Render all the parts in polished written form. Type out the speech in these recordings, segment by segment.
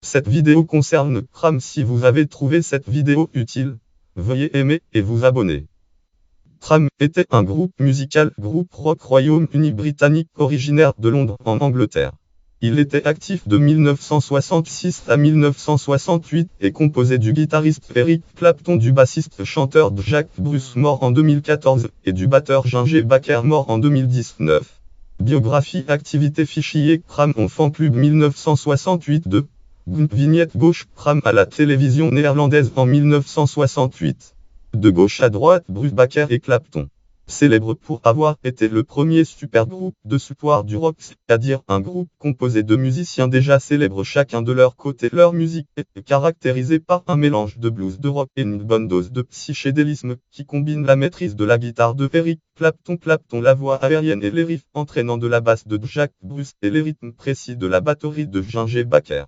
Cette vidéo concerne Kram. Si vous avez trouvé cette vidéo utile, veuillez aimer et vous abonner. Kram était un groupe musical, groupe rock Royaume-Uni britannique originaire de Londres en Angleterre. Il était actif de 1966 à 1968 et composé du guitariste Eric Clapton, du bassiste-chanteur Jack Bruce mort en 2014 et du batteur Ginger Baker mort en 2019. Biographie, activité, fichier Kram en fan club 1968 de vignette gauche Kram à la télévision néerlandaise en 1968. De gauche à droite, Bruce Baker et Clapton. Célèbre pour avoir été le premier supergroupe de support du rock, c'est-à-dire un groupe composé de musiciens déjà célèbres chacun de leur côté. Leur musique est caractérisée par un mélange de blues, de rock et une bonne dose de psychédélisme qui combine la maîtrise de la guitare de Eric Clapton, la voix aérienne et les riffs entraînants de la basse de Jack Bruce et les rythmes précis de la batterie de Ginger Baker.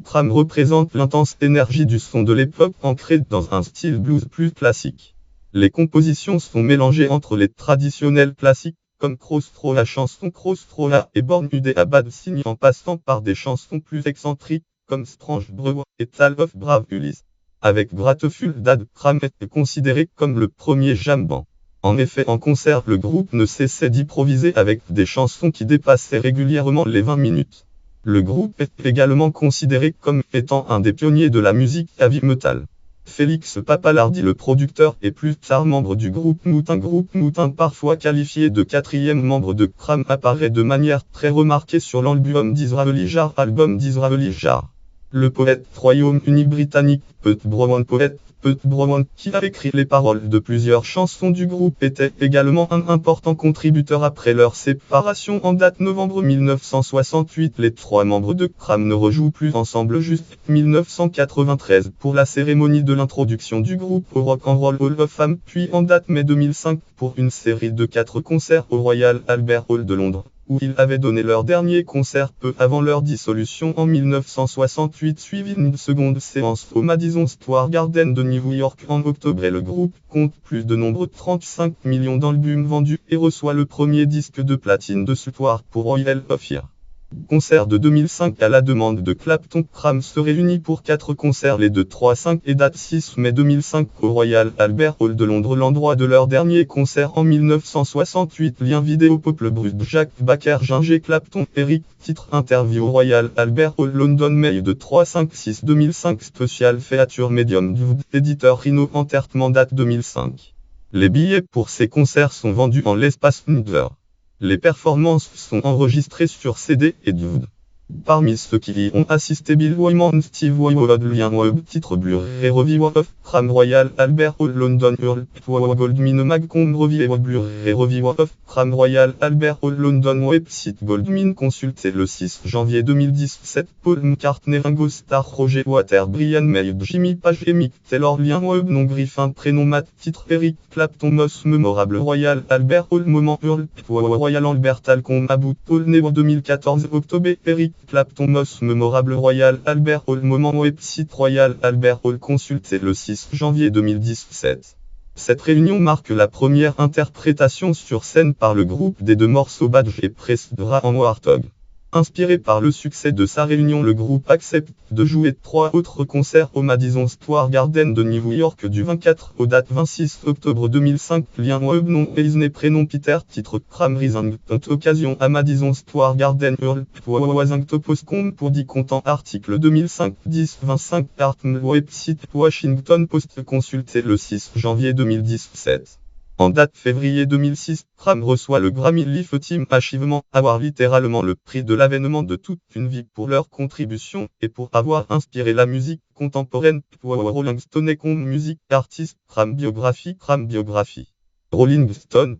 Kram représente l'intense énergie du son de l'époque ancrée dans un style blues plus classique. Les compositions sont mélangées entre les traditionnels classiques, comme Crossroads, la chanson Crossroads et Born Uday à Bad Sign, en passant par des chansons plus excentriques, comme Strange Brew et Tale of Brave Ulysse. Avec Grateful Dead, Kram est considéré comme le premier jam band. En effet, en concert, le groupe ne cessait d'improviser avec des chansons qui dépassaient régulièrement les 20 minutes. Le groupe est également considéré comme étant un des pionniers de la musique heavy metal. Félix Papalardi, le producteur et plus tard membre du groupe Moutin, parfois qualifié de quatrième membre de Kram, apparaît de manière très remarquée sur l'album d'Israeli Jar. Le poète Royaume-Uni britannique Pete Brown, qui a écrit les paroles de plusieurs chansons du groupe, était également un important contributeur. Après leur séparation en date novembre 1968, les trois membres de Kram ne rejouent plus ensemble jusqu'en 1993 pour la cérémonie de l'introduction du groupe au Rock and Roll Hall of Fame, puis en date mai 2005 pour une série de 4 concerts au Royal Albert Hall de Londres, où ils avaient donné leur dernier concert peu avant leur dissolution en 1968, suivi d'une seconde séance au Madison Square Garden de New York en octobre. Et le groupe compte plus de nombreux 35 millions d'albums vendus et reçoit le premier disque de platine de support pour Royal of Year. Concert de 2005 à la demande de Clapton. Kram se réunit pour 4 concerts les 2, 3, 5 et date 6 mai 2005 au Royal Albert Hall de Londres, l'endroit de leur dernier concert en 1968. Lien vidéo Pop Bruce, Jack Baker, Ginger Clapton, Eric. Titre interview Royal Albert Hall London May de 3-5-6 2005 Special Feature Medium éditeur Rhino Entertainment date 2005. Les billets pour ces concerts sont vendus en l'espace Nutver. Les performances sont enregistrées sur CD et DVD. Parmi ceux qui y ont assisté, Bill Wyman, Steve Winwood, lien web, titre Blu-ray Review of Kram Royal Albert Hall London Earl Goldmin Magcomb Review Blu-ray Review of Kram Royal Albert Hall London website Goldmin consulté le 6 janvier 2017 Paul McCartney, Ringo Starr, Roger Waters, Brian May, Jimmy Page et Mick Taylor, lien web non griffin prénom Matt, titre Eric Clapton Most Memorable Royal Albert Hall moment Earl Royal Albert Talcombe About Paul Neo 2014 octobre Eric Clapton Most Memorable Royal Albert Hall moment website Royal Albert Hall consulté le 6 janvier 2017. Cette réunion marque la première interprétation sur scène par le groupe des 2 morceaux Badge et Pressed en Warthog. Inspiré par le succès de sa réunion, le groupe accepte de jouer 3 autres concerts au Madison Square Garden de New York du 24 au date 26 octobre 2005. Lien web nom et prénom Peter, titre Kram Rising occasion à Madison Square Garden Earl Washington pour 10 comptant article 2005 10-25 Artm website Washington Post consulté le 6 janvier 2017. En date février 2006, Kram reçoit le Grammy Lifetime Achievement Award, littéralement le prix de l'avènement de toute une vie, pour leur contribution et pour avoir inspiré la musique contemporaine. Rolling Stone Music Artist Kram biographie Rolling Stone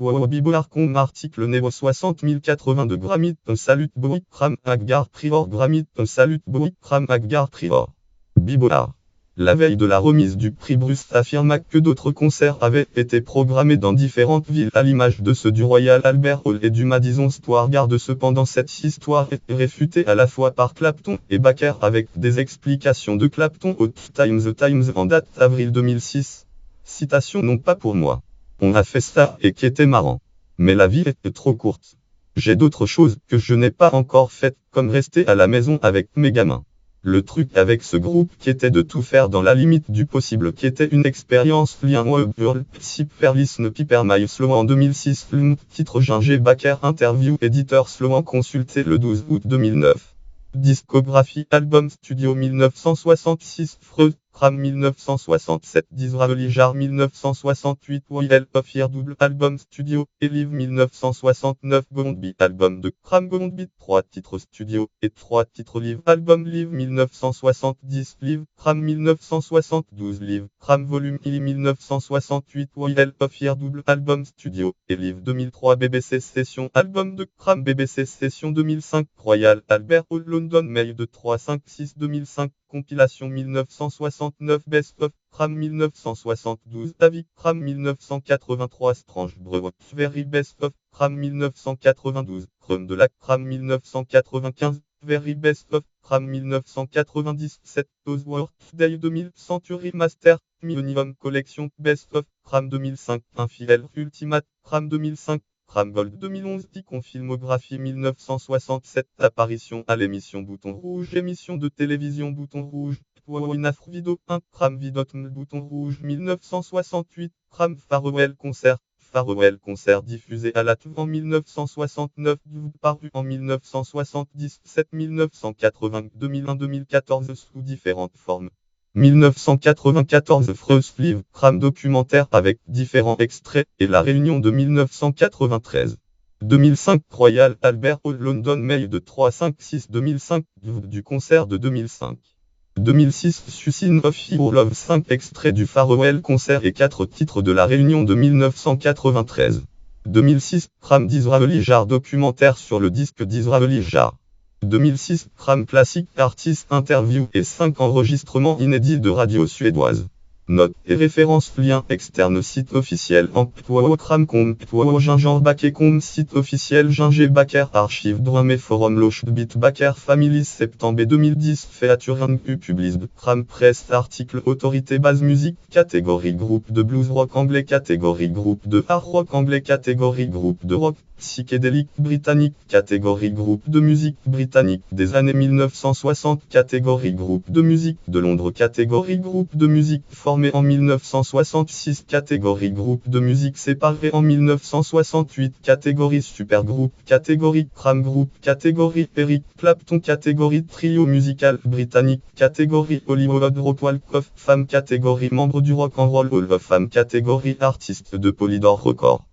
Billboard article Nebo 60 082 Grammy Salute Boy Kram Aggar Prior Grammy Salute Boy Kram Aggar Prior Billboard. La veille de la remise du prix, Bruce affirma que d'autres concerts avaient été programmés dans différentes villes à l'image de ceux du Royal Albert Hall et du Madison Square Garden. Cependant, cette histoire est réfutée à la fois par Clapton et Baker avec des explications de Clapton au The Times en date avril 2006. Citation: non pas pour moi. On a fait ça et qui était marrant. Mais la vie était trop courte. J'ai d'autres choses que je n'ai pas encore faites, comme rester à la maison avec mes gamins. Le truc avec ce groupe qui était de tout faire dans la limite du possible, qui était une expérience lien World Superlisten Piper My Slow en 2006 titre Ginger Baker interview éditeur Sloan consulté le 12 août 2009. Discographie album studio 1966 Freud Cram 1967 Disraeli Jar 1968 Will of Year double album studio Elive 1969 Gondby album de Cram Gondby 3 titres studio et 3 titres live album Live 1970 Live Cram 1972 Live Cram volume I 1968 Will of Year double album studio Elive 2003 BBC Session album de Cram BBC Session 2005 Royal Albert Hall London Mail de 356 2005 compilation 1969 Best of Cram 1972 David Cram 1983 Strange Brevet Very Best of Cram 1992 Chrome de la Cram 1995 Very Best of Cram 1997 Osworth Day 2000 Century Master Minimum Collection Best of Cram 2005 Infidèle Ultimate Cram 2005 Cram Gold 2011 Ticon Filmographie 1967 Apparition à l'émission Bouton Rouge Émission de télévision Bouton Rouge Winafre Vidéo 1 Cram Vidotm Bouton Rouge 1968 Cram Farewell Concert diffusé à la TUV en 1969 paru en 1977 1980 2001 2014 sous différentes formes. 1994 Freuse Live Cram documentaire avec différents extraits et la réunion de 1993. 2005 Royal Albert Hall London Mail de 356 2005 du concert de 2005. 2006 Suicide of Your Love 5 extraits du Farewell Concert et 4 titres de la réunion de 1993. 2006 Cram Disraeli Jar documentaire sur le disque Disraeli Jar. 2006 Cram Classic Artist Interview et 5 enregistrements inédits de radio suédoise. Notes et références lien externe site officiel Cram.com Ginger Baker site officiel Ginger Baker archive Drum et forum Lochbit Baker Family septembre 2010 Featuring Published Cram Press article autorité base musique catégorie groupe de blues rock anglais catégorie groupe de hard rock anglais catégorie groupe de rock psychédélique britannique catégorie groupe de musique britannique des années 1960 catégorie groupe de musique de Londres catégorie groupe de musique formé en 1966 catégorie groupe de musique séparé en 1968 catégorie supergroupe catégorie Cram groupe catégorie Eric Clapton catégorie trio musical britannique catégorie Hollywood Rock Walk of Fame catégorie membre du Rock and Roll Hall of Fame catégorie artiste de Polydor Record.